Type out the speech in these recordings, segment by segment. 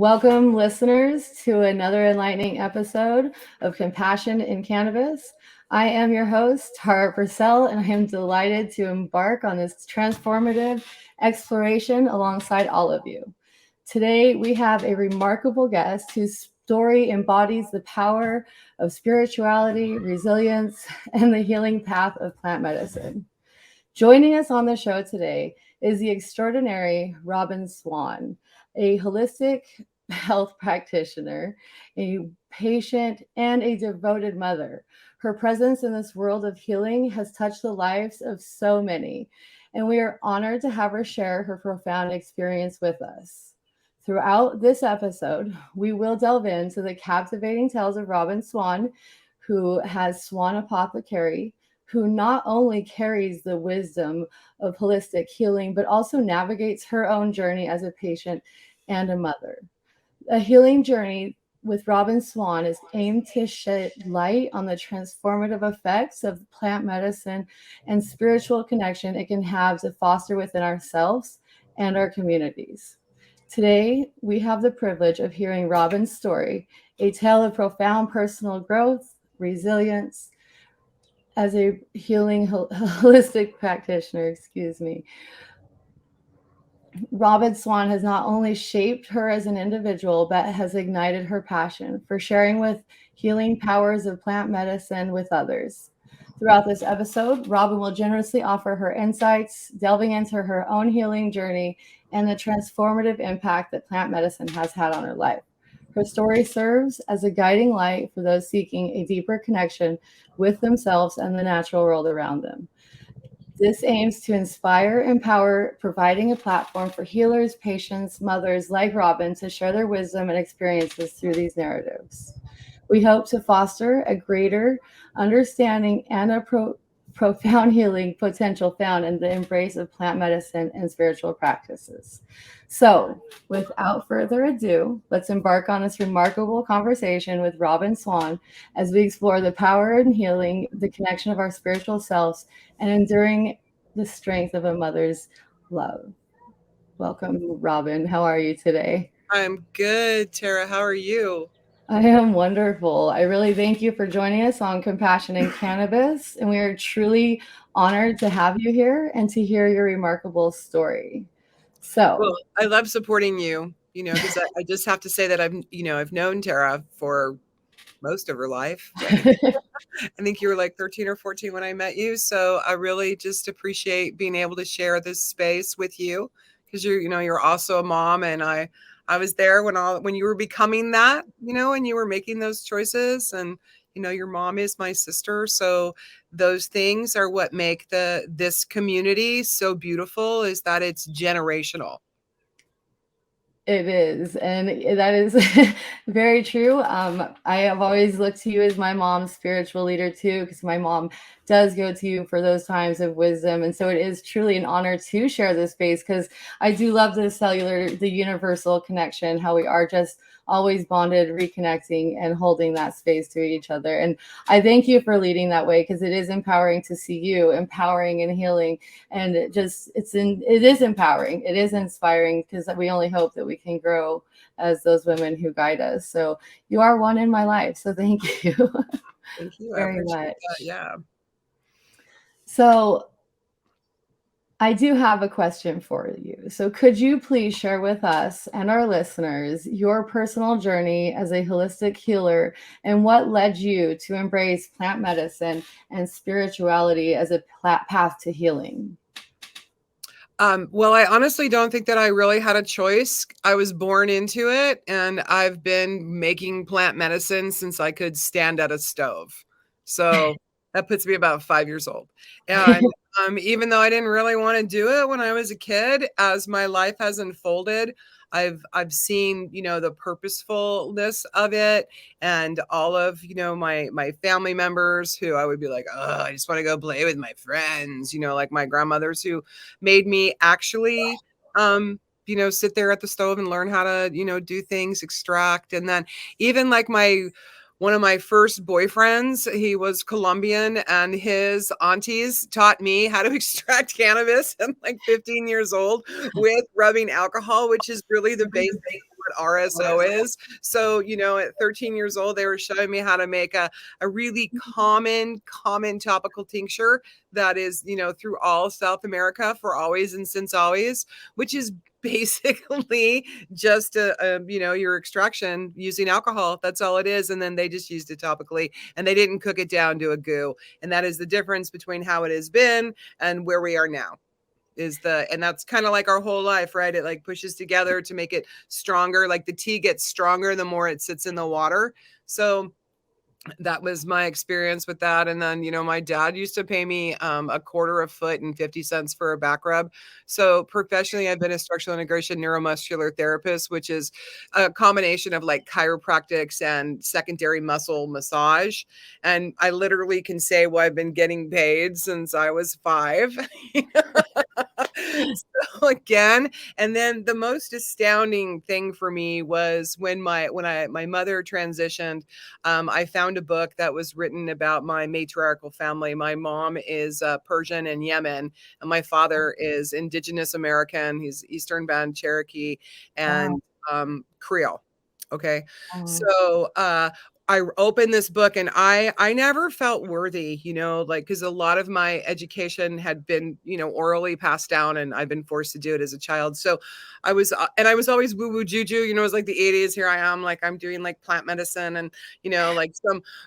Welcome, listeners, to another enlightening episode of Compassion in Cannabis. I am your host, Tara Purcell, and I am delighted to embark on this transformative exploration alongside all of you. Today, we have a remarkable guest whose story embodies the power of spirituality, resilience, and the healing path of plant medicine. Joining us on the show today is the extraordinary Robin Swan, a holistic health practitioner, a patient, and a devoted mother. Her presence in this world of healing has touched the lives of so many, and we are honored to have her share her profound experience with us. Throughout this episode, we will delve into the captivating tales of Robin Swan, who has Swan Apothecary, who not only carries the wisdom of holistic healing, but also navigates her own journey as a patient and a mother. A healing journey with Robin Swan is aimed to shed light on the transformative effects of plant medicine and spiritual connection it can have to foster within ourselves and our communities. Today, we have the privilege of hearing Robin's story, a tale of profound personal growth, resilience, as a healing holistic practitioner, Robin Swan has not only shaped her as an individual, but has ignited her passion for sharing with healing powers of plant medicine with others. Throughout this episode, Robin will generously offer her insights, delving into her own healing journey and the transformative impact that plant medicine has had on her life. Her story serves as a guiding light for those seeking a deeper connection with themselves and the natural world around them. This aims to inspire, empower, providing a platform for healers, patients, mothers like Robin to share their wisdom and experiences through these narratives. We hope to foster a greater understanding and a profound healing potential found in the embrace of plant medicine and spiritual practices. So, without further ado, let's embark on this remarkable conversation with Robin Swan as we explore the power in healing, the connection of our spiritual selves, and enduring the strength of a mother's love. Welcome, Robin. How are you today? I'm good, Tara. How are you? I am wonderful. I really thank you for joining us on Compassion in Cannabis, and we are truly honored to have you here and to hear your remarkable story. Well, So, I love supporting you, because I just have to say that I've known Tara for most of her life. I think you were like 13 or 14 when I met you. So I really just appreciate being able to share this space with you because you're also a mom, and I was there when you were becoming that, and you were making those choices, and your mom is my sister. So those things are what make this community so beautiful, is that it's generational. it is, and that is very true. I have always looked to you as my mom's spiritual leader too, because my mom does go to you for those times of wisdom, and so it is truly an honor to share this space because I do love the universal connection, how we are just always bonded, reconnecting, and holding that space to each other. And I thank you for leading that way because it is empowering to see you empowering and healing, and it is empowering, it is inspiring because we only hope that we can grow as those women who guide us. So you are one in my life, so thank you. Thank you. I Very appreciate much. that. Yeah. So I do have a question for you. So could you please share with us and our listeners your personal journey as a holistic healer and what led you to embrace plant medicine and spirituality as a path to healing? Well, I honestly don't think that I really had a choice. I was born into it, and I've been making plant medicine since I could stand at a stove. So that puts me about 5 years old. And even though I didn't really want to do it when I was a kid, as my life has unfolded, I've seen, the purposefulness of it, and all of, my family members who I would be like, oh, I just want to go play with my friends, like my grandmothers who made me actually sit there at the stove and learn how to, do things, extract. And then even like one of my first boyfriends, he was Colombian, and his aunties taught me how to extract cannabis. I'm like 15 years old with rubbing alcohol, which is really the base of RSO is. So, at 13 years old, they were showing me how to make a really common topical tincture that is, through all South America for always and since always, which is basically just your extraction using alcohol. That's all it is. And then they just used it topically and they didn't cook it down to a goo. And that is the difference between how it has been and where we are now. And that's kind of like our whole life, right? It like pushes together to make it stronger. Like the tea gets stronger the more it sits in the water. So that was my experience with that. And then, my dad used to pay me a quarter a foot and 50 cents for a back rub. So professionally, I've been a structural integration neuromuscular therapist, which is a combination of like chiropractics and secondary muscle massage. And I literally can say, well, I've been getting paid since I was 5. So again, and then the most astounding thing for me was when my mother transitioned. I found a book that was written about my matriarchal family. My mom is Persian and Yemen, and my father is Indigenous American. He's Eastern Band Cherokee and Creole. Okay, so I opened this book and I never felt worthy, because a lot of my education had been, orally passed down and I've been forced to do it as a child. So I was always woo woo juju, it was like the 80s. Here I am, like I'm doing like plant medicine and, like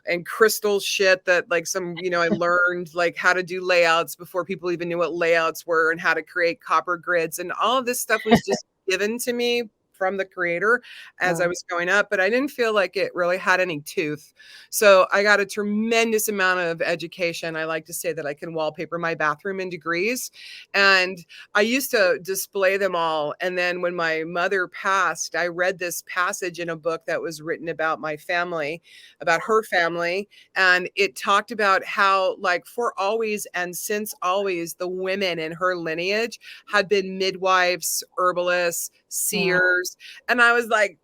and crystal shit that like I learned like how to do layouts before people even knew what layouts were and how to create copper grids. And all of this stuff was just given to me from the creator as I was growing up, but I didn't feel like it really had any tooth. So I got a tremendous amount of education. I like to say that I can wallpaper my bathroom in degrees. And I used to display them all. And then when my mother passed, I read this passage in a book that was written about my family, about her family. And it talked about how, like, for always and since always, the women in her lineage had been midwives, herbalists, seers. And I was like,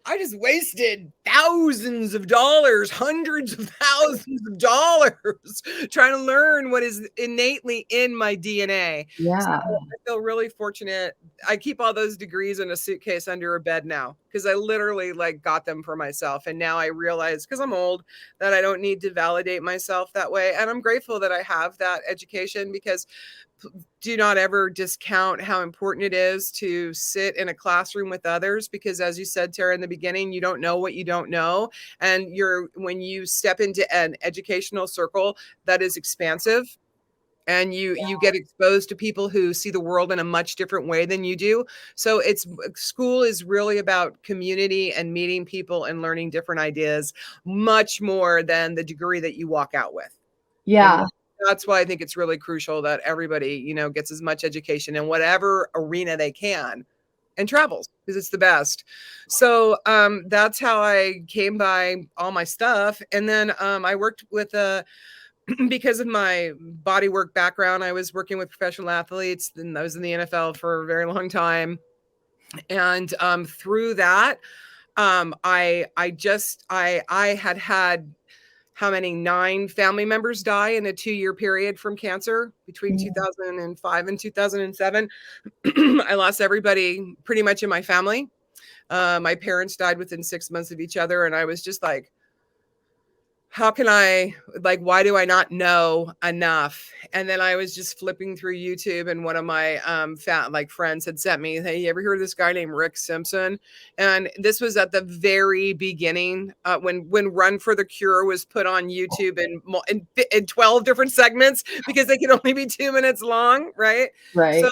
I just wasted thousands of dollars, hundreds of thousands of dollars trying to learn what is innately in my DNA. Yeah. So I feel really fortunate. I keep all those degrees in a suitcase under a bed now because I literally like got them for myself. And now I realize, because I'm old, that I don't need to validate myself that way. And I'm grateful that I have that education, because do not ever discount how important it is to sit in a classroom with others, because as you said, Tara, in the beginning, you don't know what you don't know. And when you step into an educational circle that is expansive, and you get exposed to people who see the world in a much different way than you do. So school is really about community and meeting people and learning different ideas, much more than the degree that you walk out with. Yeah. And that's why I think it's really crucial that everybody, gets as much education in whatever arena they can and travels, because it's the best. So that's how I came by all my stuff. And then I worked with because of my bodywork background, I was working with professional athletes, and I was in the NFL for a very long time. And through that, I had how many 9 family members die in a 2-year period from cancer between 2005 and 2007. I lost everybody pretty much in my family. My parents died within 6 months of each other. And I was just like, how can why do I not know enough? And then I was just flipping through YouTube, and one of my friends had sent me, hey, you ever heard of this guy named Rick Simpson? And this was at the very beginning, when Run for the Cure was put on YouTube in 12 different segments, because they could only be 2 minutes long, right? Right. So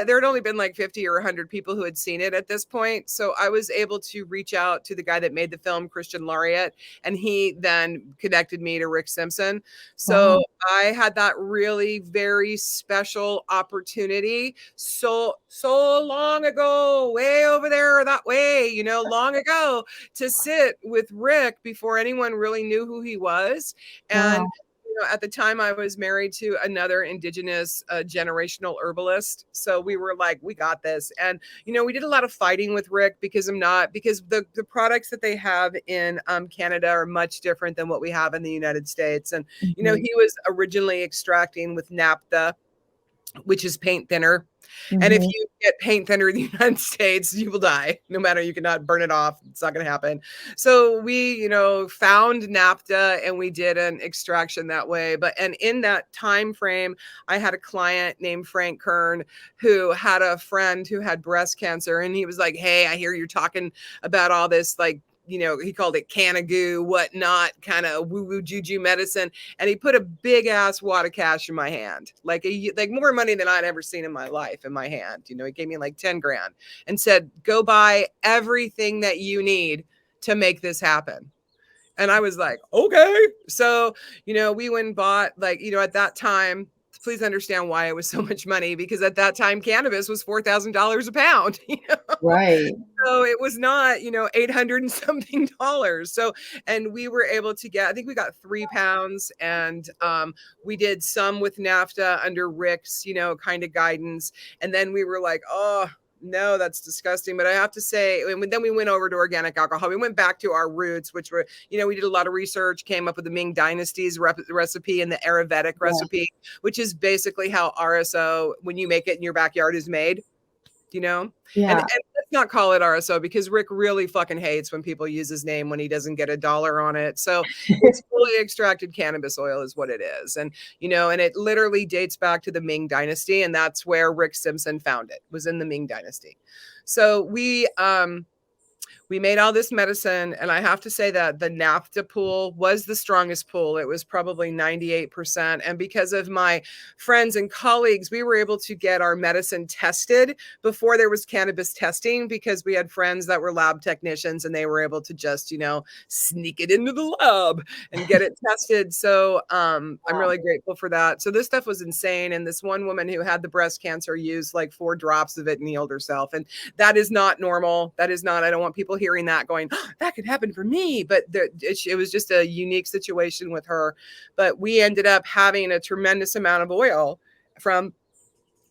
there had only been like 50 or 100 people who had seen it at this point. So I was able to reach out to the guy that made the film, Christian Laureate, and he then connected me to Rick Simpson. So I had that really very special opportunity so long ago, way over there that way, long ago, to sit with Rick before anyone really knew who he was. And at the time I was married to another Indigenous generational herbalist. So we were like, we got this. And, we did a lot of fighting with Rick because the products that they have in Canada are much different than what we have in the United States. And, he was originally extracting with naphtha, which is paint thinner. And if Mhm. you get paint thinner in the United States, you will die. No matter, you cannot burn it off. It's not going to happen. So we, found naphtha and we did an extraction that way. And in that time frame, I had a client named Frank Kern who had a friend who had breast cancer. And he was like, hey, I hear you're talking about all this, like, he called it canagoo, whatnot, kind of woo-woo juju medicine. And he put a big ass wad of cash in my hand, like more money than I'd ever seen in my life in my hand. He gave me like 10 grand and said, go buy everything that you need to make this happen. And I was like, okay. So, we went and bought, like, at that time, please understand why it was so much money, because at that time, cannabis was $4,000 a pound. Right. So it was not, 800 and something dollars. So, and we were able to get, I think we got 3 pounds, and we did some with NAFTA under Rick's, kind of guidance. And then we were like, oh, no, that's disgusting. But I have to say, and then we went over to organic alcohol. We went back to our roots, which were, we did a lot of research, came up with the Ming Dynasty's recipe and the Ayurvedic recipe, which is basically how RSO, when you make it in your backyard, is made. And let's not call it RSO, because Rick really fucking hates when people use his name when he doesn't get $1 on it. So it's fully extracted cannabis oil is what it is. And, and it literally dates back to the Ming Dynasty. And that's where Rick Simpson found it, was in the Ming Dynasty. So we made all this medicine, and I have to say that the NAFTA pool was the strongest pool. It was probably 98%. And because of my friends and colleagues, we were able to get our medicine tested before there was cannabis testing, because we had friends that were lab technicians and they were able to just, sneak it into the lab and get it tested. So I'm really grateful for that. So this stuff was insane. And this one woman who had the breast cancer used like 4 drops of it and healed herself. And that is not normal. That is not, I don't want people hearing that going, oh, that could happen for me. But it was just a unique situation with her. But we ended up having a tremendous amount of oil from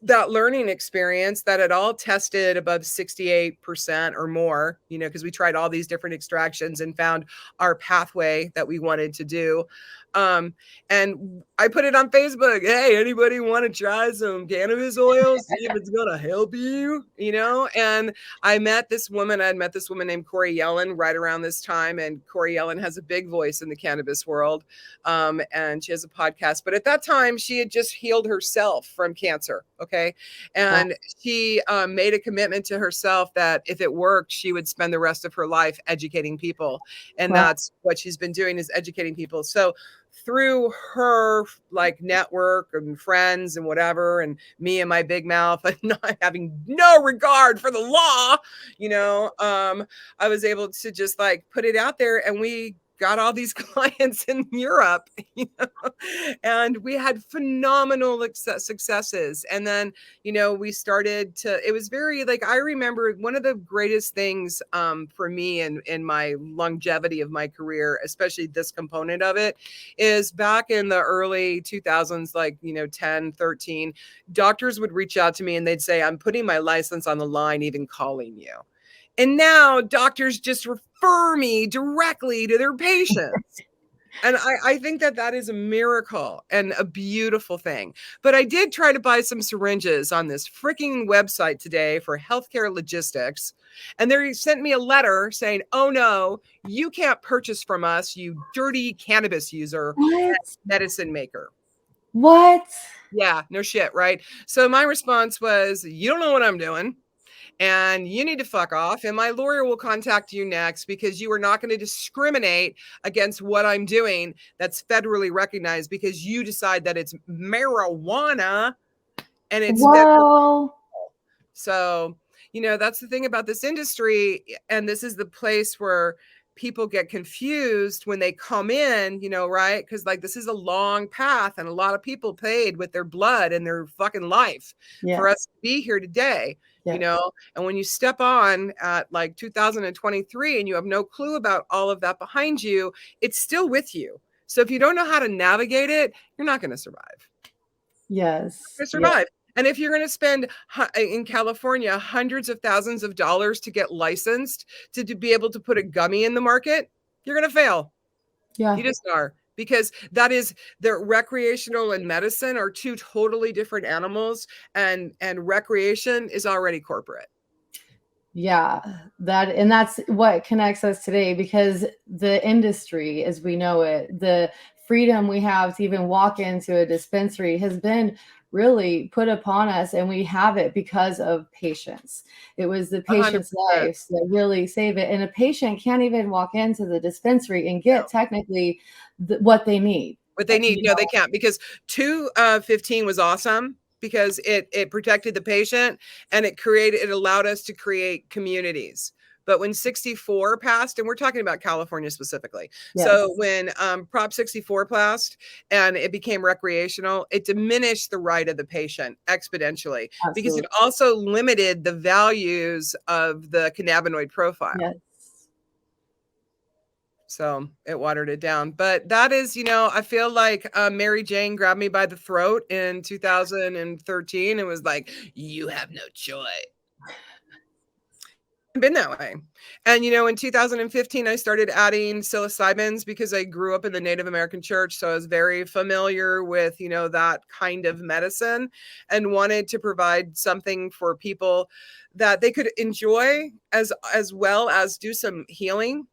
that learning experience that it all tested above 68% or more, because we tried all these different extractions and found our pathway that we wanted to do. And I put it on Facebook. Hey, anybody want to try some cannabis oil? See if it's going to help you, and I met this woman. I'd met this woman named Corey Yellen right around this time. And Corey Yellen has a big voice in the cannabis world. And she has a podcast. But at that time, she had just healed herself from cancer. Okay. And she made a commitment to herself that if it worked, she would spend the rest of her life educating people. And that's what she's been doing, is educating people. So through her like network and friends and whatever, and me and my big mouth and not having no regard for the law, I was able to just like put it out there, and we got all these clients in Europe, and we had phenomenal successes. And then, we started to, it was very like, I remember one of the greatest things for me and in my longevity of my career, especially this component of it, is back in the early 2000s, like, 10, 13, doctors would reach out to me and they'd say, I'm putting my license on the line, even calling you. And now doctors just refer me directly to their patients. And I think that is a miracle and a beautiful thing. But I did try to buy some syringes on this freaking website today for healthcare logistics. And they sent me a letter saying, oh no, you can't purchase from us, you dirty cannabis user, medicine maker. What? Yeah, no shit, right? So my response was, you don't know what I'm doing, and you need to fuck off. And my lawyer will contact you next, because you are not going to discriminate against what I'm doing that's federally recognized, because you decide that it's marijuana and it's federal. So, that's the thing about this industry. And this is the place where people get confused when they come in, right? Because like, this is a long path, and a lot of people paid with their blood and their fucking life for us to be here today. And when you step on at like 2023 and you have no clue about all of that behind you, it's still with you. So if you don't know how to navigate it, you're not going to survive. Yes. You're going to survive. And if you're going to spend in California hundreds of thousands of dollars to get licensed to be able to put a gummy in the market, you're going to fail. Yeah. You just are. because that is the recreational and medicine are two totally different animals, and recreation is already corporate. Yeah, that's what connects us today, because the industry as we know it, the freedom we have to even walk into a dispensary has been really put upon us, and we have it because of patients. It was the patient's 100%. lives that really save it. And a patient can't even walk into the dispensary and get technically what they need. What they need. You No, know? they can't, because 215 was awesome because it protected the patient, and it allowed us to create communities. But when 64 passed, and we're talking about California specifically. Yes, So when Prop 64 passed and it became recreational, it diminished the right of the patient exponentially because it absolutely. also limited the values of the cannabinoid profile. Yes. So it watered it down. But that is, I feel like Mary Jane grabbed me by the throat in 2013 and was like, you have no choice. Been that way. And in 2015 I started adding psilocybins because I grew up in the Native American church, so I was very familiar with that kind of medicine, and wanted to provide something for people that they could enjoy as well as do some healing.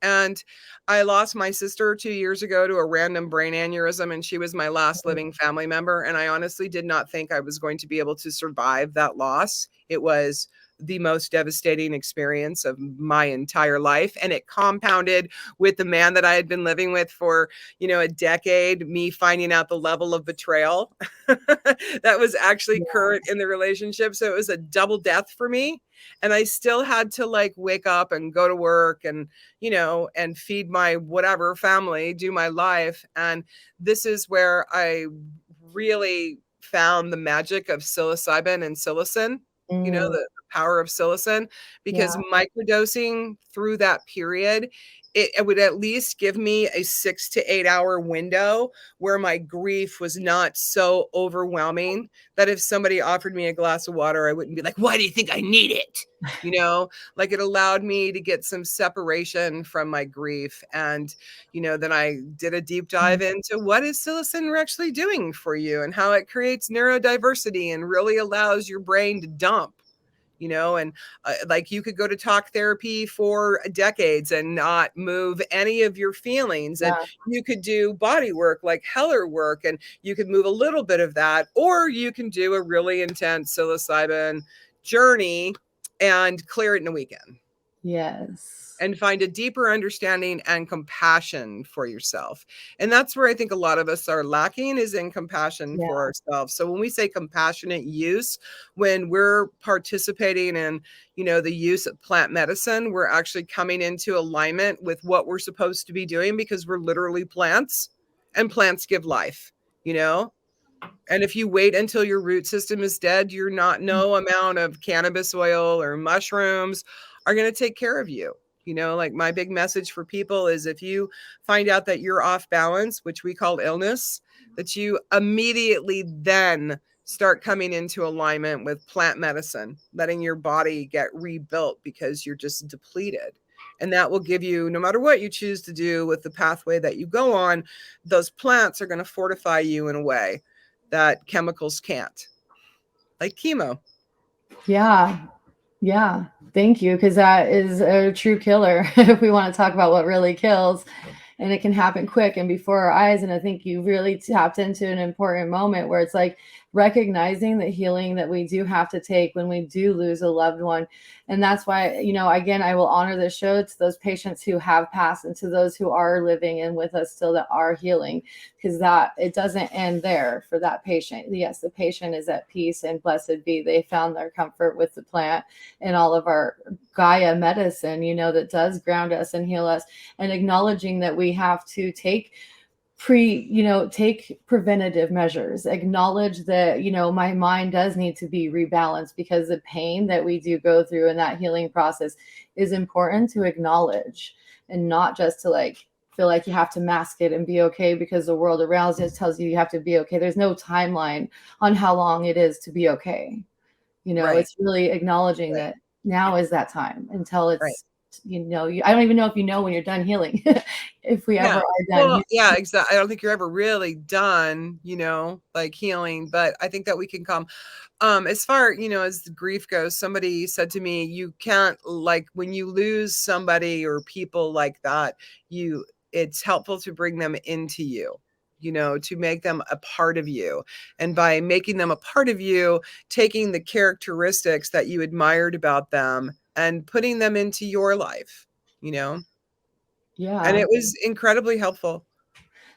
And I lost my sister 2 years ago to a random brain aneurysm, and she was my last living family member, and I honestly did not think I was going to be able to survive that loss. It was the most devastating experience of my entire life, and it compounded with the man that I had been living with for, a decade, me finding out the level of betrayal that was actually current in the relationship. So it was a double death for me, and I still had to wake up and go to work and and feed my whatever family, do my life. And this is where I really found the magic of psilocybin and psilocin, the power of psilocin, because Yeah. microdosing through that period, it would at least give me a 6 to 8 hour window where my grief was not so overwhelming that if somebody offered me a glass of water, I wouldn't be like, why do you think I need it? It allowed me to get some separation from my grief. And, then I did a deep dive into what is psilocin actually doing for you and how it creates neurodiversity and really allows your brain to dump. And you could go to talk therapy for decades and not move any of your feelings. And Yeah. you could do body work like Heller work, and you could move a little bit of that, or you can do a really intense psilocybin journey and clear it in a weekend Yes. and find a deeper understanding and compassion for yourself. And that's where I think a lot of us are lacking, is in compassion Yeah. for ourselves. So when we say compassionate use, when we're participating in, the use of plant medicine, we're actually coming into alignment with what we're supposed to be doing, because we're literally plants, and plants give life, And if you wait until your root system is dead, no amount of cannabis oil or mushrooms are going to take care of you. My big message for people is, if you find out that you're off balance, which we call illness, that you immediately then start coming into alignment with plant medicine, letting your body get rebuilt, because you're just depleted. And that will give you, no matter what you choose to do with the pathway that you go on, those plants are going to fortify you in a way that chemicals can't, like chemo. Yeah. Yeah. Thank you. Because that is a true killer. If we want to talk about what really kills, and it can happen quick and before our eyes. And I think you really tapped into an important moment where it's like recognizing the healing that we do have to take when we do lose a loved one. And that's why, again, I will honor the show to those patients who have passed and to those who are living and with us still that are healing, because that it doesn't end there for that patient. Yes, the patient is at peace and blessed be they found their comfort with the plant and all of our Gaia medicine, that does ground us and heal us, and acknowledging that we have to take preventative measures, acknowledge that, my mind does need to be rebalanced, because the pain that we do go through in that healing process is important to acknowledge, and not just to feel like you have to mask it and be okay because the world around us tells you have to be okay. There's no timeline on how long it is to be okay. Right. It's really acknowledging Right. that now is that time until Right. it's I don't even know if you know when you're done healing, if we ever Yeah. are done Well, healing. yeah, exactly. I don't think you're ever really done, like healing, but I think that we can come. As far, as the grief goes, somebody said to me, you can't, like, when you lose somebody or people like that, it's helpful to bring them into you, to make them a part of you. And by making them a part of you, taking the characteristics that you admired about them and putting them into your life, and Yeah. it was incredibly helpful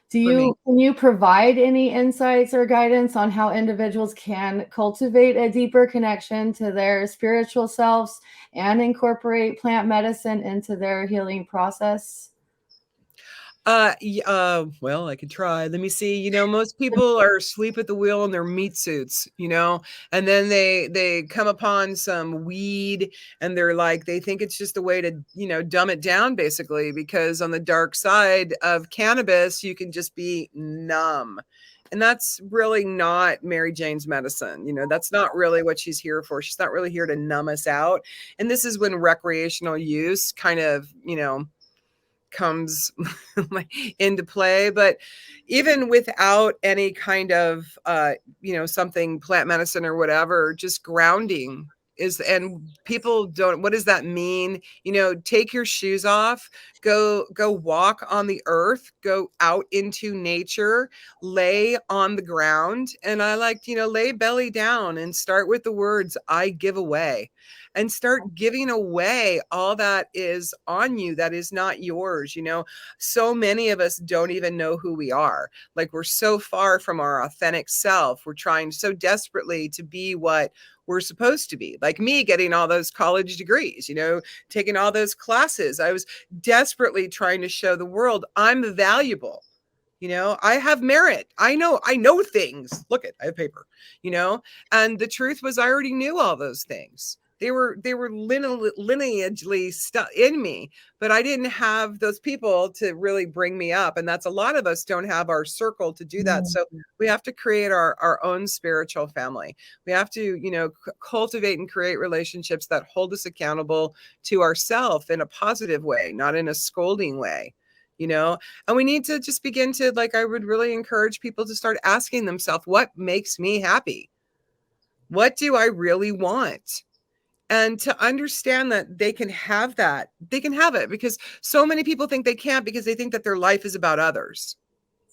for me. Can you provide any insights or guidance on how individuals can cultivate a deeper connection to their spiritual selves and incorporate plant medicine into their healing process? Well, I could try. Let me see. Most people are asleep at the wheel in their meat suits, and then they come upon some weed and they're like, they think it's just a way to, dumb it down basically, because on the dark side of cannabis, you can just be numb. And that's really not Mary Jane's medicine. That's not really what she's here for. She's not really here to numb us out. And this is when recreational use kind of, comes into play. But even without any kind of something plant medicine or whatever, just grounding is, and people don't, what does that mean? Take your shoes off, go walk on the earth, go out into nature, lay on the ground. And I like, lay belly down and start with the words, I give away, and start giving away all that is on you that is not yours. So many of us don't even know who we are. Like, we're so far from our authentic self. We're trying so desperately to be what we're supposed to be. Like me getting all those college degrees, taking all those classes. I was desperately trying to show the world I'm valuable. I have merit. I know things. Look at, I have paper, and the truth was I already knew all those things. They were lineagely stuck in me, but I didn't have those people to really bring me up. And that's, a lot of us don't have our circle to do that. So we have to create our own spiritual family. We have to, cultivate and create relationships that hold us accountable to ourselves in a positive way, not in a scolding way. And we need to just begin to, like, I would really encourage people to start asking themselves, what makes me happy? What do I really want? And to understand that they can have that. They can have it, because so many people think they can't, because they think that their life is about others,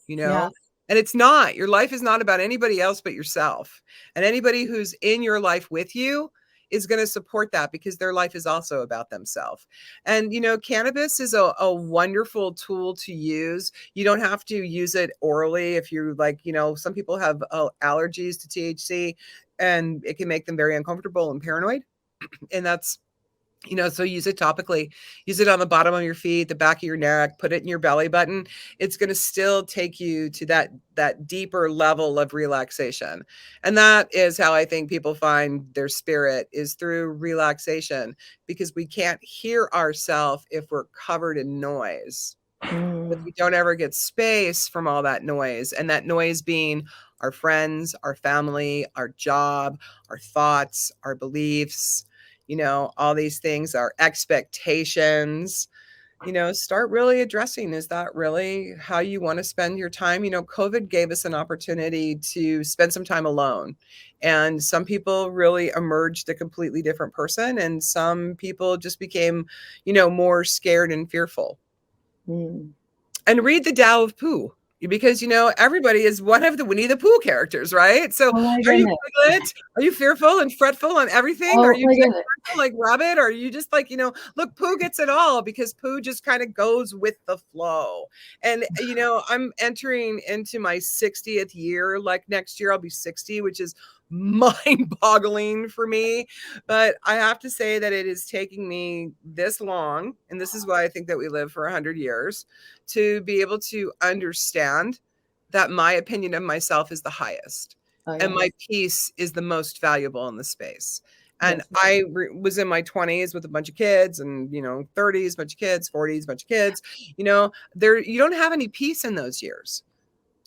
Yeah. and it's not. Your life is not about anybody else but yourself. And anybody who's in your life with you is going to support that, because their life is also about themselves. And, cannabis is a wonderful tool to use. You don't have to use it orally. If you're like, some people have allergies to THC, and it can make them very uncomfortable and paranoid. And that's, so use it topically, use it on the bottom of your feet, the back of your neck, put it in your belly button. It's going to still take you to that deeper level of relaxation. And that is how I think people find their spirit, is through relaxation, because we can't hear ourselves if we're covered in noise. If we don't ever get space from all that noise, and that noise being our friends, our family, our job, our thoughts, our beliefs, all these things, our expectations, start really addressing, is that really how you want to spend your time? COVID gave us an opportunity to spend some time alone. And some people really emerged a completely different person. And some people just became, more scared and fearful. And read the Tao of Pooh, because everybody is one of the Winnie the Pooh characters, right? So Oh my are you goodness. vigilant? Are you fearful and fretful and everything? Are Oh you my just goodness. like Rabbit? Or are you just like, look, Pooh gets it all, because Pooh just kind of goes with the flow. And I'm entering into my 60th year. Like, next year I'll be 60, which is mind-boggling for me. But I have to say that it is taking me this long, and this is why I think that we live for 100 years, to be able to understand that my opinion of myself is the highest. Oh, And yes. my peace is the most valuable in the space. And Yes. I was in my 20s with a bunch of kids, and 30s, bunch of kids, 40s, bunch of kids. There, you don't have any peace in those years.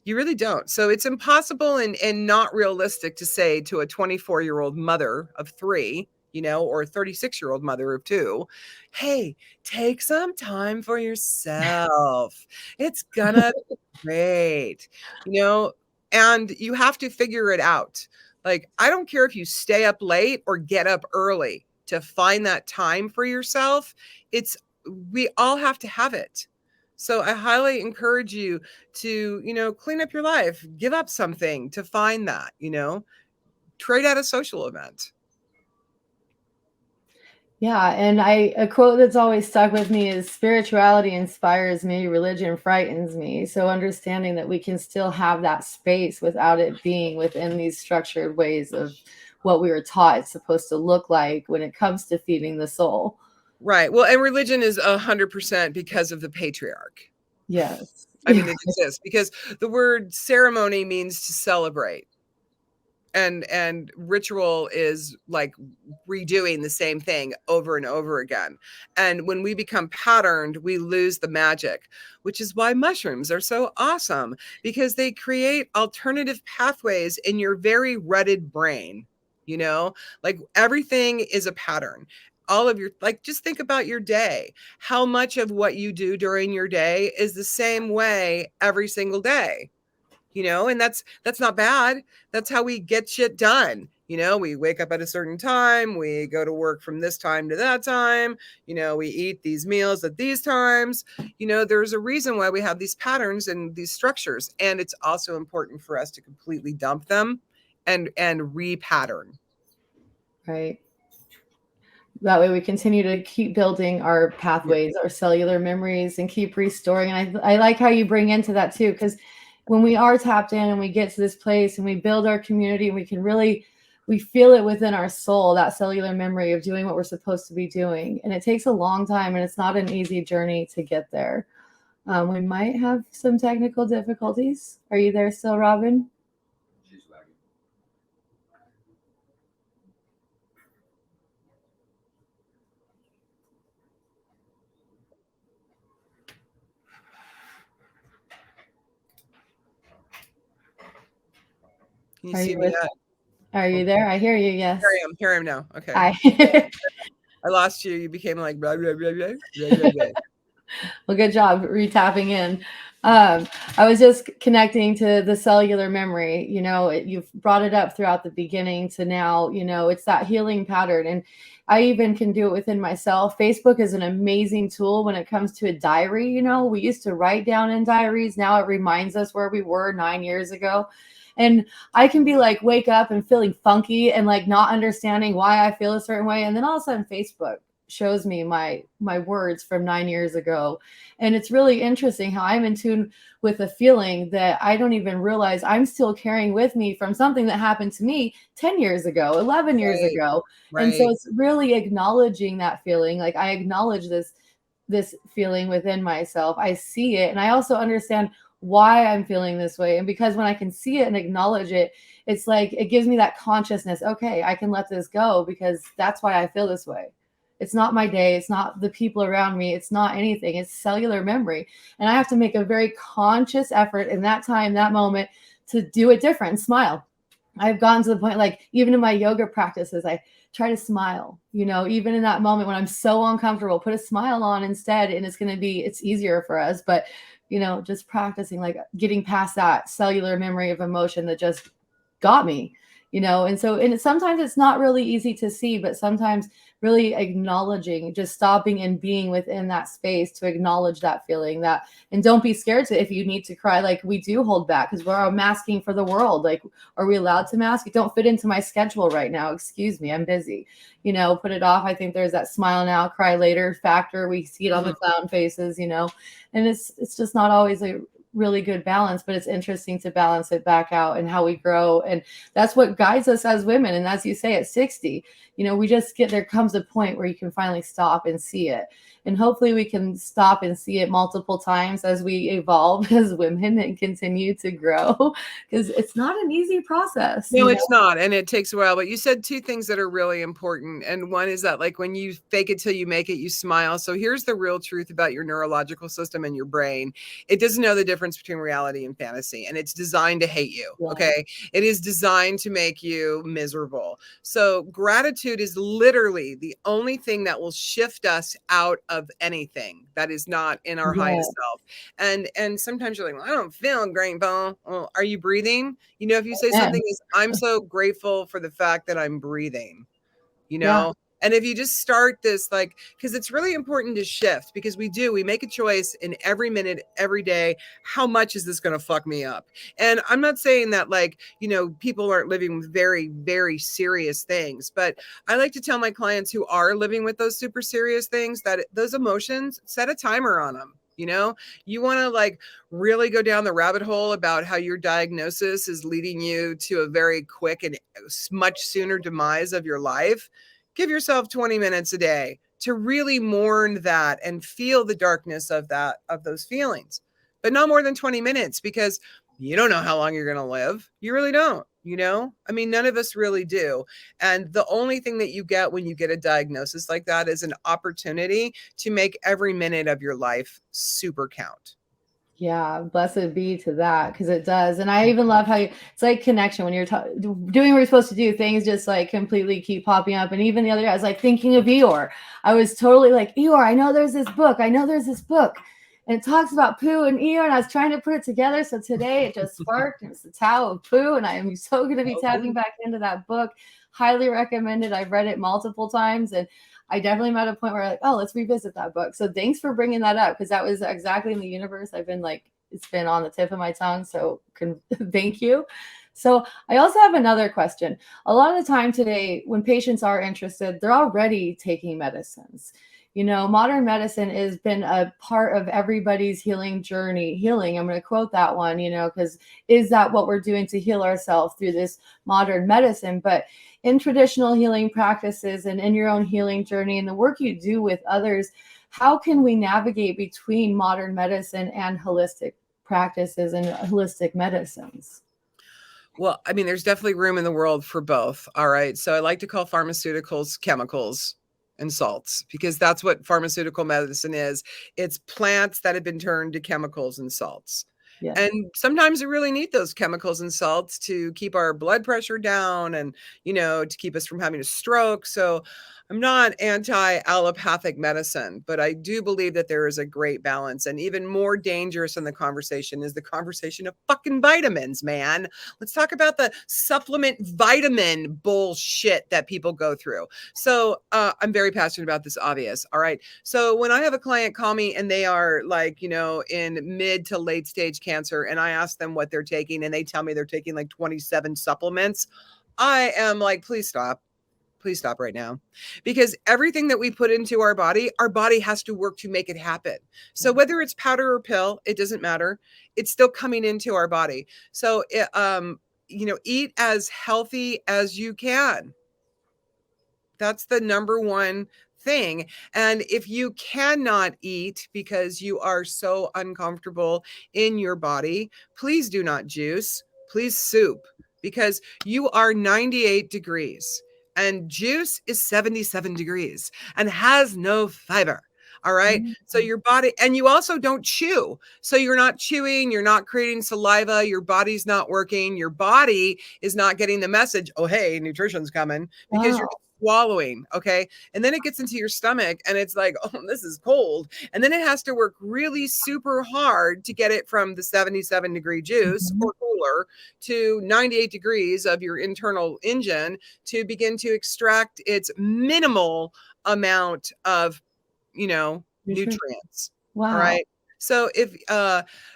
You really don't. So it's impossible and not realistic to say to a 24-year-old mother of 3, or a 36-year-old mother of two. Hey, take some time for yourself. It's gonna be great, and you have to figure it out. Like, I don't care if you stay up late or get up early to find that time for yourself. We all have to have it. So I highly encourage you to, clean up your life, give up something to find that, trade at a social event. Yeah, and a quote that's always stuck with me is spirituality inspires me, religion frightens me. So understanding that we can still have that space without it being within these structured ways of what we were taught it's supposed to look like when it comes to feeding the soul. Right. Well, and religion is 100% because of the patriarch. Yes. I mean, it exists because the word ceremony means to celebrate. And ritual is like redoing the same thing over and over again. And when we become patterned, we lose the magic, which is why mushrooms are so awesome, because they create alternative pathways in your very rutted brain. Like, everything is a pattern. All of your, like, just think about your day. How much of what you do during your day is the same way every single day? And that's not bad. That's how we get shit done. We wake up at a certain time, we go to work from this time to that time, we eat these meals at these times. There's a reason why we have these patterns and these structures, and it's also important for us to completely dump them and repattern. Right. That way we continue to keep building our pathways, our cellular memories, and keep restoring. And I like how you bring into that too, because when we are tapped in and we get to this place and we build our community, we feel it within our soul, that cellular memory of doing what we're supposed to be doing. And it takes a long time, and it's not an easy journey to get there. We might have some technical difficulties. Are you there still, Robin? Can you see me yet? Are you there? I hear you. Yes. Here I am now. Okay. I lost you. You became like blah, blah, blah, blah, blah, blah, blah. Well, good job retapping in. I was just connecting to the cellular memory. You've brought it up throughout the beginning to now. It's that healing pattern, and I even can do it within myself. Facebook is an amazing tool when it comes to a diary. We used to write down in diaries. Now it reminds us where we were 9 years ago. And I can be like, wake up and feeling funky and like not understanding why I feel a certain way. And then all of a sudden Facebook shows me my words from 9 years ago. And it's really interesting how I'm in tune with a feeling that I don't even realize I'm still carrying with me from something that happened to me 10 years ago, 11 years ago. Right. And so it's really acknowledging that feeling. Like, I acknowledge this feeling within myself. I see it. And I also understand why I'm feeling this way. And because when I can see it and acknowledge it, it's like it gives me that consciousness. Okay, I can let this go because that's why I feel this way. It's not my day. It's not the people around me. It's not anything. It's cellular memory. And I have to make a very conscious effort in that time, that moment, to do it different and smile. I've gotten to the point, like, even in my yoga practices, I try to smile, even in that moment when I'm so uncomfortable, put a smile on instead. And it's easier for us. But, just practicing, like, getting past that cellular memory of emotion that just got me, and sometimes it's not really easy to see, but sometimes really acknowledging, just stopping and being within that space to acknowledge that feeling, and don't be scared to, if you need to cry, like we do hold back because we're all masking for the world. Like, are we allowed to mask? It don't fit into my schedule right now. Excuse me, I'm busy, put it off. I think there's that smile now, cry later factor. We see it on the clown faces, and it's just not always a really good balance, but it's interesting to balance it back out and how we grow. And that's what guides us as women. And as you say, at 60, there comes a point where you can finally stop and see it. And hopefully we can stop and see it multiple times as we evolve as women and continue to grow, because it's not an easy process, No, you know? it's not. And it takes a while. But you said two things that are really important. And one is that, like, when you fake it till you make it, you smile. So here's the real truth about your neurological system and your brain: it doesn't know the difference between reality and fantasy. And it's designed to hate you. Yeah. Okay. It is designed to make you miserable. So gratitude is literally the only thing that will shift us out of anything that is not in our highest Yeah. self. And sometimes you're like, well, I don't feel grateful. Well, are you breathing? You know, if you say Yeah. something is, I'm so grateful for the fact that I'm breathing, you Yeah. know? And if you just start this, like, because it's really important to shift, because we make a choice in every minute, every day. How much is this going to fuck me up? And I'm not saying that, like, you know, people aren't living with very, very serious things, but I like to tell my clients who are living with those super serious things that those emotions, set a timer on them. You know, you want to, like, really go down the rabbit hole about how your diagnosis is leading you to a very quick and much sooner demise of your life. Give yourself 20 minutes a day to really mourn that and feel the darkness of that, of those feelings, but not more than 20 minutes, because you don't know how long you're going to live. You really don't, you know? I mean, none of us really do. And the only thing that you get when you get a diagnosis like that is an opportunity to make every minute of your life super count. Yeah, blessed be to that, because it does. And I even love how it's like connection when you're doing what you're supposed to do. Things just like completely keep popping up. And even the other day, I was like thinking of Eeyore. I was totally like, Eeyore, I know there's this book. I know there's this book. And it talks about poo and Eeyore. And I was trying to put it together. So today it just sparked. And it's the Tao of Poo. And I am so going to be tapping back into that book. Highly recommended. I've read it multiple times. And I definitely am at a point where like, oh, let's revisit that book. So thanks for bringing that up, because that was exactly in the universe. I've been like, it's been on the tip of my tongue. So thank you. So I also have another question. A lot of the time today, when patients are interested, they're already taking medicines. You know, modern medicine has been a part of everybody's healing journey. Healing, I'm going to quote that one, you know, because is that what we're doing to heal ourselves through this modern medicine? But in traditional healing practices and in your own healing journey and the work you do with others, how can we navigate between modern medicine and holistic practices and holistic medicines? Well, I mean, there's definitely room in the world for both. All right. So I like to call pharmaceuticals chemicals and salts, because that's what pharmaceutical medicine is. It's plants that have been turned to chemicals and salts. Yeah. And sometimes we really need those chemicals and salts to keep our blood pressure down and, you know, to keep us from having a stroke. So I'm not anti-allopathic medicine, but I do believe that there is a great balance. And even more dangerous in the conversation is the conversation of fucking vitamins, man. Let's talk about the supplement vitamin bullshit that people go through. So I'm very passionate about this, obvious. All right. So when I have a client call me and they are, like, you know, in mid to late stage cancer, and I ask them what they're taking and they tell me they're taking like 27 supplements, I am like, please stop. Please stop right now. Because everything that we put into our body has to work to make it happen. So whether it's powder or pill, it doesn't matter. It's still coming into our body. So, you know, eat as healthy as you can. That's the number one thing. And if you cannot eat because you are so uncomfortable in your body, please do not juice. Please soup, because you are 98 degrees and juice is 77 degrees and has no fiber. All right. So your body, and you also don't chew. So you're not chewing, you're not creating saliva, your body's not working, your body is not getting the message, oh, hey, nutrition's coming, because you're Wow. swallowing. Okay. And then it gets into your stomach and it's like, oh, this is cold. And then it has to work really super hard to get it from the 77-degree juice or cooler to 98 degrees of your internal engine to begin to extract its minimal amount of, you know, nutrients. All Wow. right. So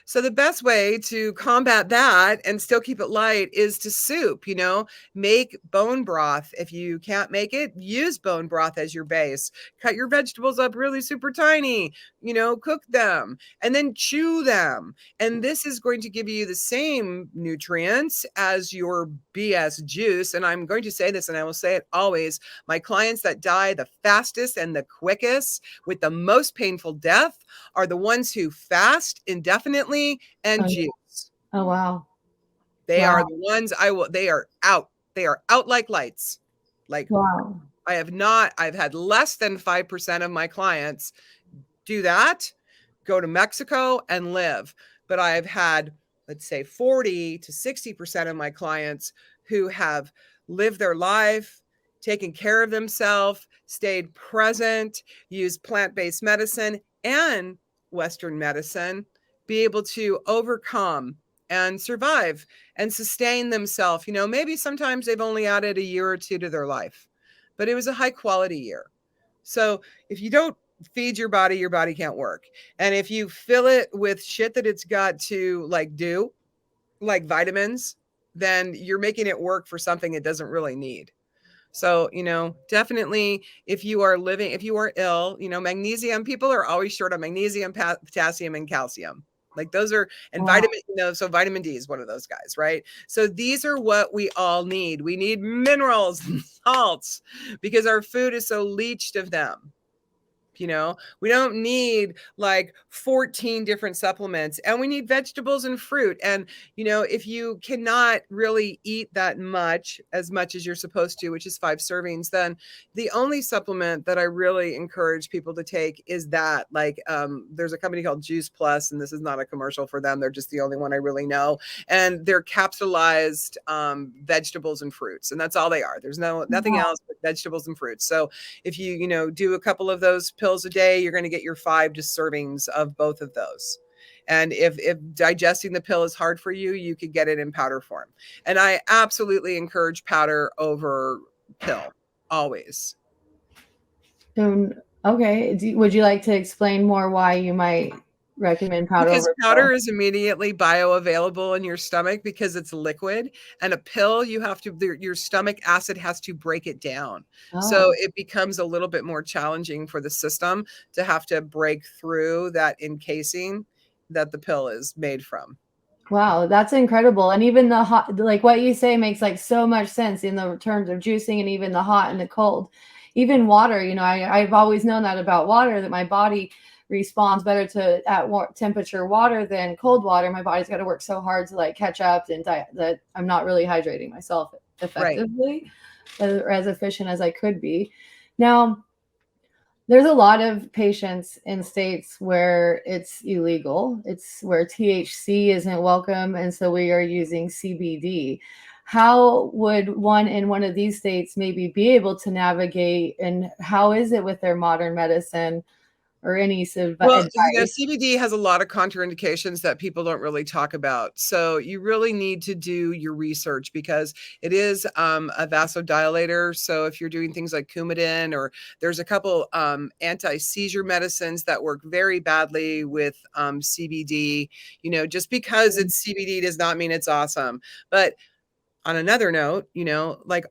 so the best way to combat that and still keep it light is to soup, make bone broth. If you can't make it, use bone broth as your base. Cut your vegetables up really super tiny, cook them and then chew them. And this is going to give you the same nutrients as your BS juice. And I'm going to say this, and I will say it always, my clients that die the fastest and the quickest with the most painful death are the ones who fast indefinitely and Oh, yeah. juice. Oh, wow. They are Wow. the ones they are out. They are out like lights. Like Wow. I've had less than 5% of my clients do that, go to Mexico and live. But I've had, let's say, 40 to 60% of my clients who have lived their life, taken care of themselves, stayed present, used plant-based medicine and Western medicine, be able to overcome and survive and sustain themselves. Maybe sometimes they've only added a year or two to their life, but it was a high quality year. So if you don't feed your body can't work. And if you fill it with shit that it's got to do, like vitamins, then you're making it work for something it doesn't really need. So, definitely if you are ill, magnesium, people are always short on magnesium, potassium, and calcium. Like those are, and Wow. vitamin, so vitamin D is one of those guys, right? So these are what we all need. We need minerals and salts because our food is so leached of them. We don't need like 14 different supplements, and we need vegetables and fruit. And if you cannot really eat that much as you're supposed to, which is 5 servings, then the only supplement that I really encourage people to take is that, there's a company called Juice Plus, and this is not a commercial for them, they're just the only one I really know, and they're capsulized vegetables and fruits, and that's all they are. There's nothing else but vegetables and fruits. So if you do a couple of those pills a day, you're going to get your 5 servings of both of those. And if digesting the pill is hard for you, you could get it in powder form. And I absolutely encourage powder over pill, always. Okay. Would you like to explain more why you might recommend powder Because over powder pill? is immediately bioavailable in your stomach because it's liquid, and a pill, your stomach acid has to break it down. So Oh, it becomes a little bit more challenging for the system to have to break through that encasing that the pill is made from. wow. That's incredible. And even the hot, like what you say makes like so much sense in the terms of juicing and even the hot and the cold. Even water, I've always known that about water, that my body responds better to temperature water than cold water. My body's got to work so hard to like catch up and that I'm not really hydrating myself Right. effectively, as efficient as I could be. Now, there's a lot of patients in states where it's illegal. It's where THC isn't welcome. And so we are using CBD. How would one in one of these states maybe be able to navigate? And how is it with their modern medicine or any Well, advice? CBD has a lot of contraindications that people don't really talk about. So you really need to do your research because it is a vasodilator. So if you're doing things like Coumadin, or there's a couple anti-seizure medicines that work very badly with CBD, just because it's CBD does not mean it's awesome. But on another note,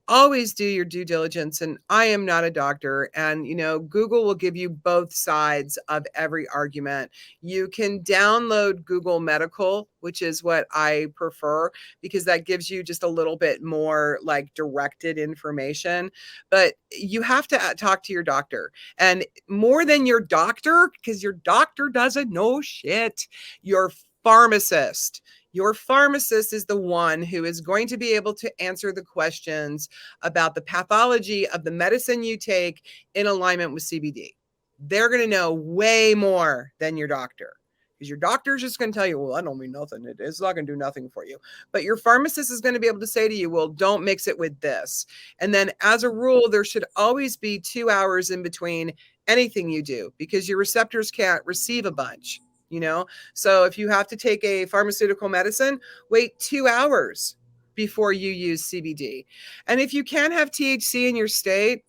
always do your due diligence. And I am not a doctor. And, Google will give you both sides of every argument. You can download Google Medical, which is what I prefer because that gives you just a little bit more directed information. But you have to talk to your doctor, and more than your doctor, because your doctor doesn't know shit, your pharmacist. Your pharmacist is the one who is going to be able to answer the questions about the pathology of the medicine you take in alignment with CBD. They're going to know way more than your doctor because your doctor is just going to tell you, well, that don't mean nothing. It's not going to do nothing for you. But your pharmacist is going to be able to say to you, well, don't mix it with this. And then as a rule, there should always be 2 hours in between anything you do because your receptors can't receive a bunch. So if you have to take a pharmaceutical medicine, wait 2 hours before you use CBD. And if you can't have THC in your state,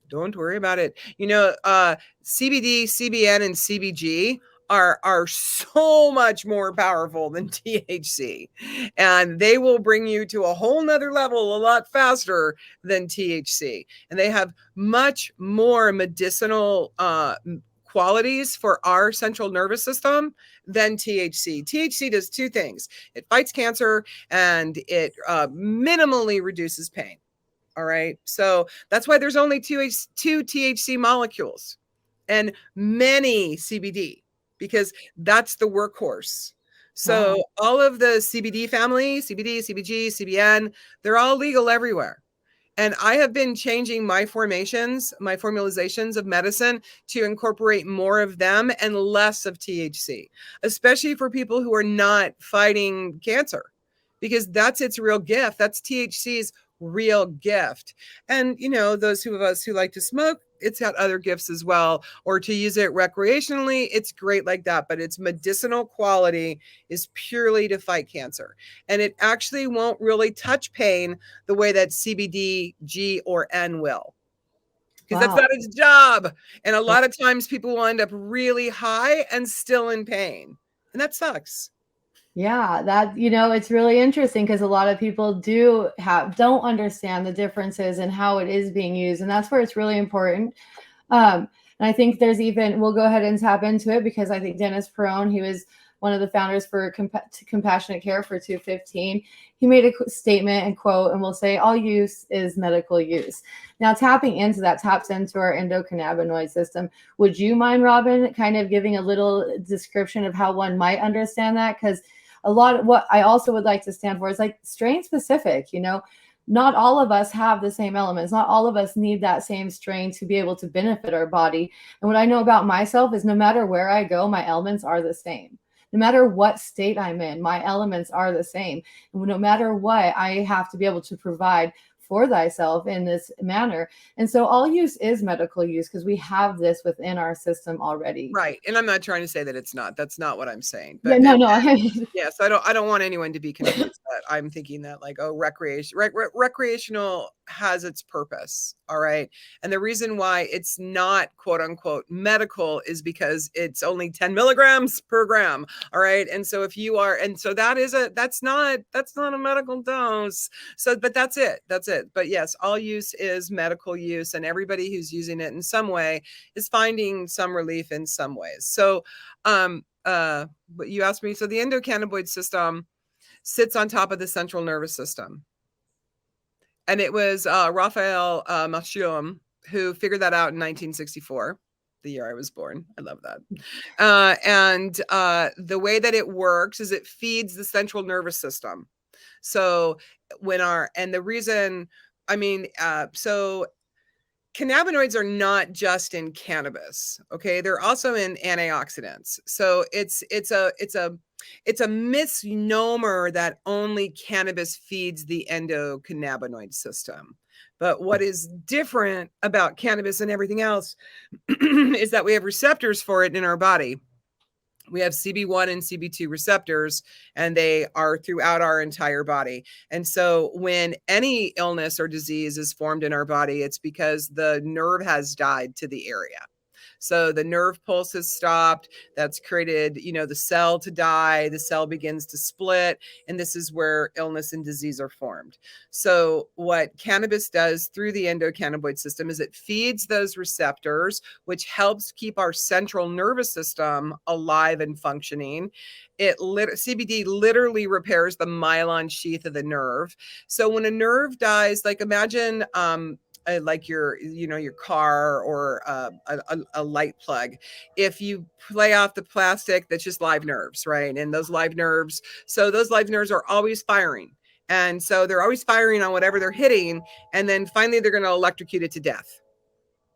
don't worry about it. CBD, CBN, and CBG are so much more powerful than THC, and they will bring you to a whole nother level a lot faster than THC, and they have much more medicinal qualities for our central nervous system than THC. THC does two things: it fights cancer and it minimally reduces pain. All right, so that's why there's only two THC molecules and many CBD, because that's the workhorse. So Wow. all of the CBD family, CBD, CBG, CBN, they're all legal everywhere. And I have been changing my formulations of medicine to incorporate more of them and less of THC, especially for people who are not fighting cancer, because that's its real gift. That's THC's real gift. And, those of us who like to smoke, it's got other gifts as well, or to use it recreationally, it's great like that. But its medicinal quality is purely to fight cancer. And it actually won't really touch pain the way that CBD, G, or N will, because that's Wow. not its job. And a lot of times people will end up really high and still in pain. And that sucks. Yeah, that it's really interesting because a lot of people don't understand the differences and how it is being used, and that's where it's really important. And I think we'll go ahead and tap into it because I think Dennis Perone, he was one of the founders for Compassionate Care for 215. He made a statement and quote, and we'll say all use is medical use. Now, tapping into that taps into our endocannabinoid system. Would you mind, Robin, kind of giving a little description of how one might understand that? Because a lot of what I also would like to stand for is like strain specific, not all of us have the same elements. Not all of us need that same strain to be able to benefit our body. And what I know about myself is no matter where I go, my elements are the same. No matter what state I'm in, my elements are the same. And no matter what, I have to be able to provide for thyself in this manner. And so all use is medical use because we have this within our system already. Right. And I'm not trying to say that it's not. That's not what I'm saying. Yeah, But no. yes, I don't want anyone to be confused that I'm thinking that like, oh, recreational has its purpose. All right. And the reason why it's not quote unquote medical is because it's only 10 milligrams per gram. All right. And so that's not a medical dose. So, but that's it. But yes, all use is medical use, and everybody who's using it in some way is finding some relief in some ways. So, but you asked me, so the endocannabinoid system sits on top of the central nervous system. And it was Raphael Mashiom who figured that out in 1964, the year I was born. I love that. And the way that it works is it feeds the central nervous system. So so cannabinoids are not just in cannabis. Okay, they're also in antioxidants. So it's a misnomer that only cannabis feeds the endocannabinoid system. But what is different about cannabis and everything else is that we have receptors for it in our body. We have CB1 and CB2 receptors, and they are throughout our entire body. And so when any illness or disease is formed in our body, it's because the nerve has died to the area. So the nerve pulse has stopped. That's created, the cell to die. The cell begins to split. And this is where illness and disease are formed. So what cannabis does through the endocannabinoid system is it feeds those receptors, which helps keep our central nervous system alive and functioning. CBD literally repairs the myelin sheath of the nerve. So when a nerve dies, like imagine, like your car or a light plug. If you play off the plastic, that's just live nerves, right? And those live nerves are always firing. And so they're always firing on whatever they're hitting. And then finally they're going to electrocute it to death.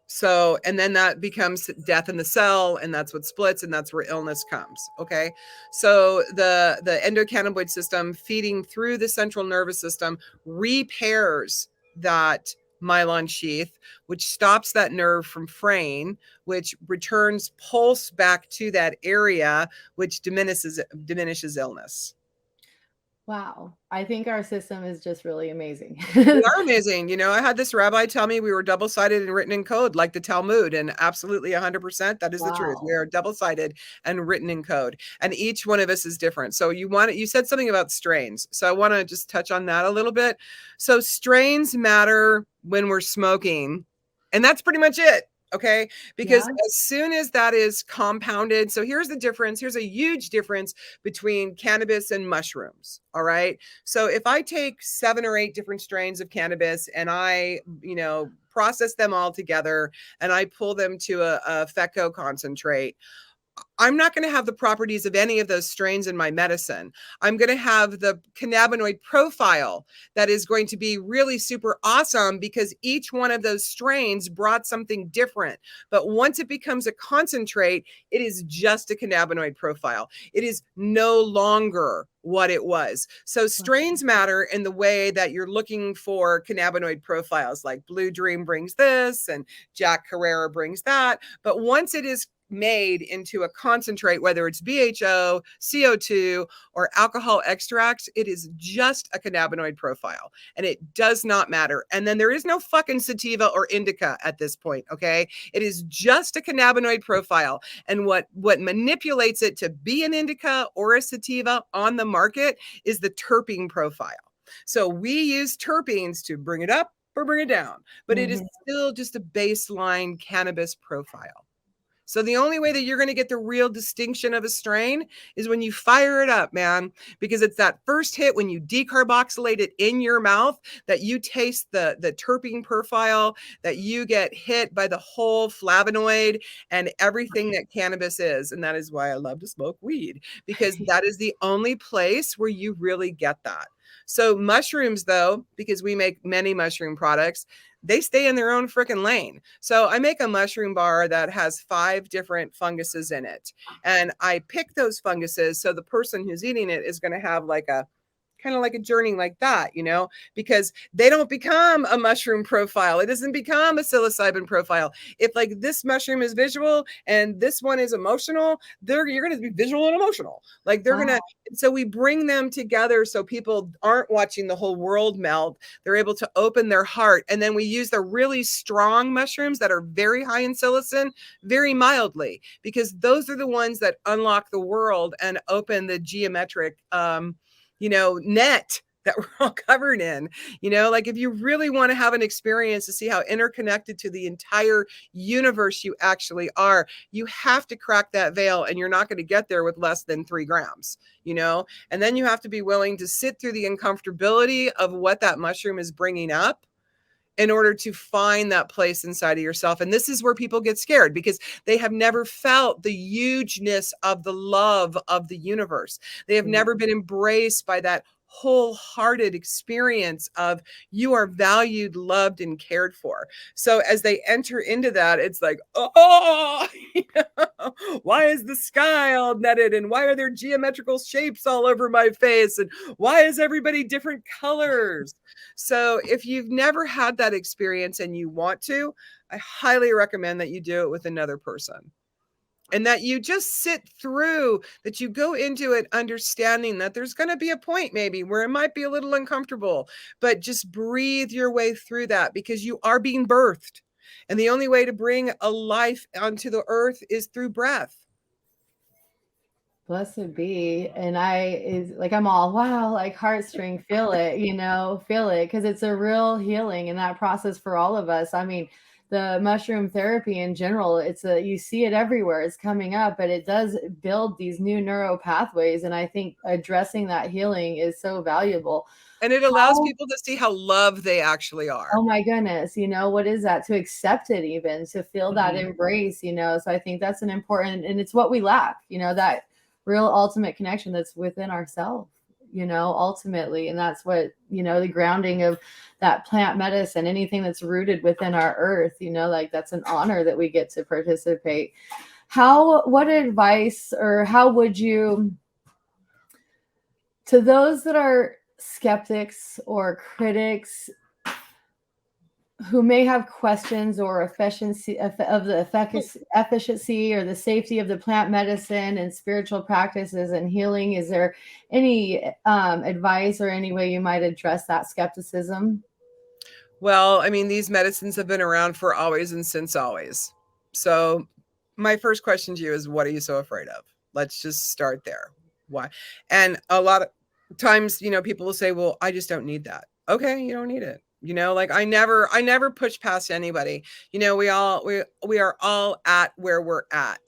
So, and then that becomes death in the cell, and that's what splits, and that's where illness comes. Okay. So the endocannabinoid system feeding through the central nervous system repairs that myelin sheath, which stops that nerve from fraying, which returns pulse back to that area, which diminishes illness. Wow. I think our system is just really amazing. We are amazing. You know, I had this rabbi tell me we were double-sided and written in code like the Talmud, and absolutely 100%, that is the truth. We Wow. are double-sided and written in code, and each one of us is different. So you said something about strains. So I want to just touch on that a little bit. So strains matter when we're smoking, and that's pretty much it. Okay. Because Yeah. as soon as that is compounded, so here's the difference. Here's a huge difference between cannabis and mushrooms. All right. So if I take 7 or 8 different strains of cannabis and I, process them all together and I pull them to a FECO concentrate, I'm not going to have the properties of any of those strains in my medicine. I'm going to have the cannabinoid profile that is going to be really super awesome because each one of those strains brought something different. But once it becomes a concentrate, it is just a cannabinoid profile. It is no longer what it was. So strains matter in the way that you're looking for cannabinoid profiles, like Blue Dream brings this and Jack Carrera brings that. But once it is made into a concentrate, whether it's BHO, CO2, or alcohol extracts, it is just a cannabinoid profile and it does not matter. And then there is no fucking sativa or indica at this point, okay? It is just a cannabinoid profile. And what manipulates it to be an indica or a sativa on the market is the terpene profile. So we use terpenes to bring it up or bring it down, but it is still just a baseline cannabis profile. So the only way that you're going to get the real distinction of a strain is when you fire it up, man, because it's that first hit when you decarboxylate it in your mouth that you taste the terpene profile, that you get hit by the whole flavonoid and everything that cannabis is. And that is why I love to smoke weed, because that is the only place where you really get that. So mushrooms, though, because we make many mushroom products, they stay in their own freaking lane. So I make a mushroom bar that has 5 different funguses in it. And I pick those funguses so the person who's eating it is going to have like a kind of like a journey like that, because they don't become a mushroom profile. It doesn't become a psilocybin profile. If like this mushroom is visual and this one is emotional, you're going to be visual and emotional. Like they're going to, so we bring them together so people aren't watching the whole world melt. They're able to open their heart. And then we use the really strong mushrooms that are very high in psilocin, very mildly, because those are the ones that unlock the world and open the geometric, net that we're all covered in. Like if you really want to have an experience to see how interconnected to the entire universe you actually are, you have to crack that veil, and you're not going to get there with less than 3 grams, and then you have to be willing to sit through the uncomfortability of what that mushroom is bringing up in order to find that place inside of yourself. And this is where people get scared because they have never felt the hugeness of the love of the universe. They have never been embraced by that wholehearted experience of you are valued, loved, and cared for. So as they enter into that, it's like, oh, why is the sky all netted? And why are there geometrical shapes all over my face? And why is everybody different colors? So if you've never had that experience and you want to, I highly recommend that you do it with another person. And that you just sit through, that you go into it understanding that there's going to be a point maybe where it might be a little uncomfortable, but just breathe your way through that because you are being birthed. And the only way to bring a life onto the earth is through breath. Blessed be. And I'm all, wow, like heartstring, feel it, feel it. Cause it's a real healing in that process for all of us. I mean, the mushroom therapy in general, you see it everywhere. It's coming up, but it does build these new neural pathways. And I think addressing that healing is so valuable. And it allows people to see how loved they actually are. Oh my goodness. What is that? To accept it, even to feel that embrace, So I think that's an important, and it's what we lack, that real ultimate connection that's within ourselves, ultimately. And that's what, the grounding of that plant medicine, anything that's rooted within our earth, like that's an honor that we get to participate. What advice, or how would you, to those that are skeptics or critics who may have questions or efficiency of the efficacy or the safety of the plant medicine and spiritual practices and healing, is there any advice or any way you might address that skepticism? Well, I mean, these medicines have been around for always and since always. So, my first question to you is, what are you so afraid of? Let's just start there. Why? And a lot of times, people will say, well, I just don't need that. Okay, you don't need it. Like I never push past anybody. We are all at where we're at.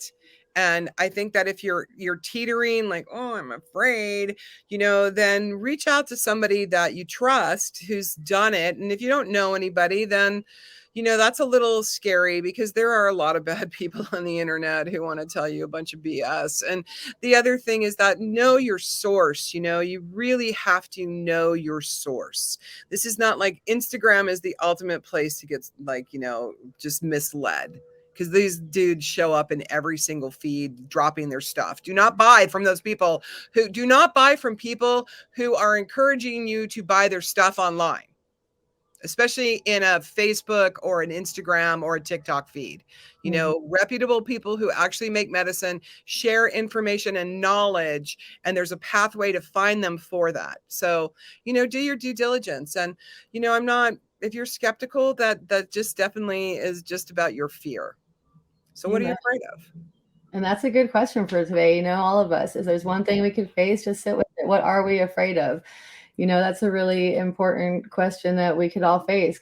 And I think that if you're teetering like, oh, I'm afraid, then reach out to somebody that you trust who's done it. And if you don't know anybody, then that's a little scary because there are a lot of bad people on the internet who want to tell you a bunch of BS. And the other thing is that know your source. You really have to know your source. This is not like Instagram is the ultimate place to get just misled, because these dudes show up in every single feed dropping their stuff. Do not buy from those people who are encouraging you to buy their stuff online, especially in a Facebook or an Instagram or a TikTok feed. Reputable people who actually make medicine, share information and knowledge, and there's a pathway to find them for that. So, do your due diligence. And, if you're skeptical, that just definitely is just about your fear. So what are you afraid of? And that's a good question for today. All of us, if there's one thing we could face, just sit with it. What are we afraid of? That's a really important question that we could all face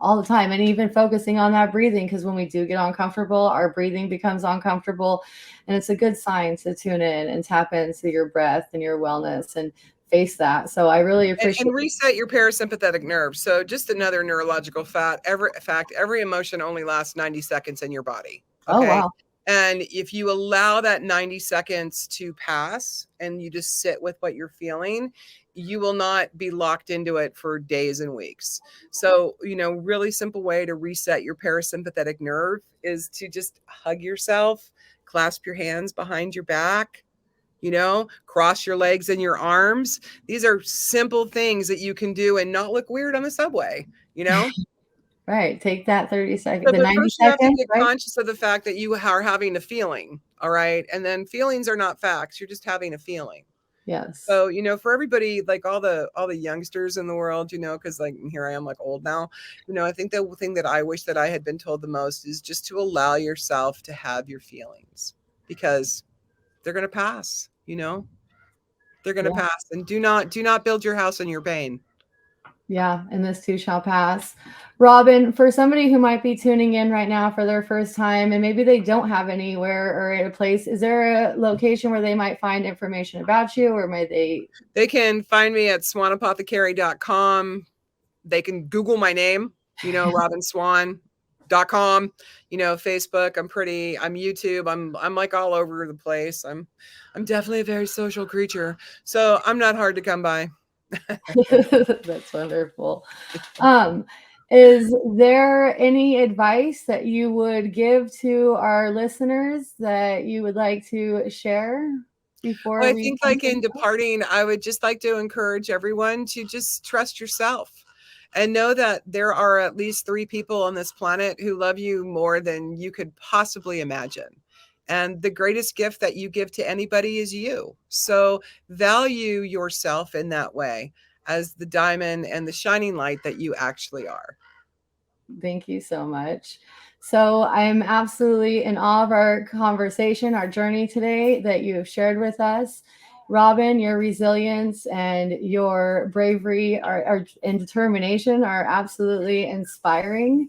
all the time. And even focusing on that breathing, because when we do get uncomfortable, our breathing becomes uncomfortable. And it's a good sign to tune in and tap into your breath and your wellness and face that. So I really appreciate and reset your parasympathetic nerve. So just another neurological fact, every emotion only lasts 90 seconds in your body. Okay. Oh, wow. And if you allow that 90 seconds to pass and you just sit with what you're feeling, you will not be locked into it for days and weeks. So, really simple way to reset your parasympathetic nerve is to just hug yourself, clasp your hands behind your back, cross your legs and your arms. These are simple things that you can do and not look weird on the subway, Right. Take that 30 seconds, So, the but 90 first you have to seconds, get right? conscious of the fact that you are having a feeling. All right. And then feelings are not facts. You're just having a feeling. Yes. So, for everybody, like all the youngsters in the world, because like here I am like old now, I think the thing that I wish that I had been told the most is just to allow yourself to have your feelings, because they're going to pass, they're going to pass. And do not build your house on your pain. Yeah, and this too shall pass. Robin, for somebody who might be tuning in right now for their first time and maybe they don't have anywhere or a place, is there a location where they might find information about you, or may they? They can find me at swanapothecary.com. They can Google my name, Robin Swan.com, Facebook. I'm YouTube. I'm like all over the place. I'm definitely a very social creature. So I'm not hard to come by. That's wonderful. Is there any advice that you would give to our listeners that you would like to share before Well, I we think like in departing, I would just like to encourage everyone to just trust yourself and know that there are at least 3 people on this planet who love you more than you could possibly imagine. And the greatest gift that you give to anybody is you. So value yourself in that way as the diamond and the shining light that you actually are. Thank you so much. So I'm absolutely in awe of our conversation, our journey today that you have shared with us. Robin, your resilience and your bravery and determination are absolutely inspiring.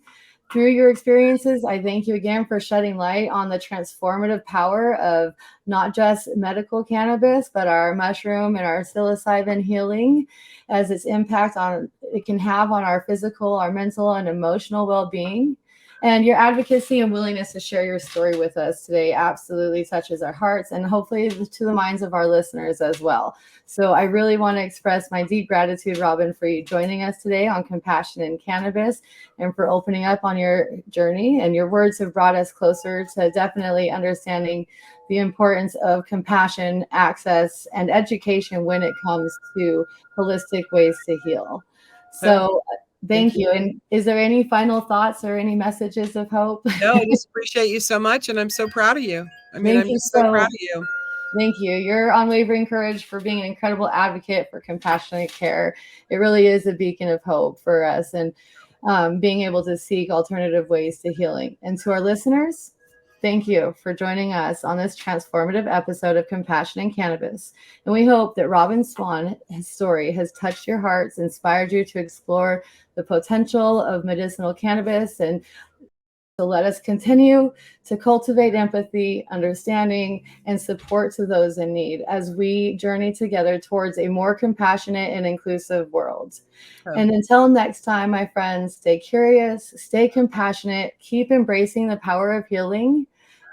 Through your experiences, I thank you again for shedding light on the transformative power of not just medical cannabis, but our mushroom and our psilocybin healing, as its impact on it can have on our physical, our mental, and emotional well-being. And your advocacy and willingness to share your story with us today absolutely touches our hearts and hopefully to the minds of our listeners as well. So I really want to express my deep gratitude, Robin, for you joining us today on Compassion in Cannabis and for opening up on your journey. And your words have brought us closer to definitely understanding the importance of compassion, access, and education when it comes to holistic ways to heal. So Thank you. And is there any final thoughts or any messages of hope? No, I just appreciate you so much, and I'm so proud of you. I mean, Thank I'm you just so proud of you. Thank you. Your unwavering courage for being an incredible advocate for compassionate care. It really is a beacon of hope for us, and being able to seek alternative ways to healing. And to our listeners, thank you for joining us on this transformative episode of Compassion in Cannabis. And we hope that Robin Swan, his story, has touched your hearts, inspired you to explore the potential of medicinal cannabis, and so let us continue to cultivate empathy, understanding, and support to those in need as we journey together towards a more compassionate and inclusive world. And until next time, my friends, stay curious, stay compassionate, keep embracing the power of healing.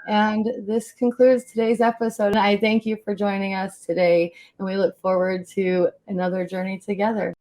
And this concludes today's episode. And I thank you for joining us today. And we look forward to another journey together.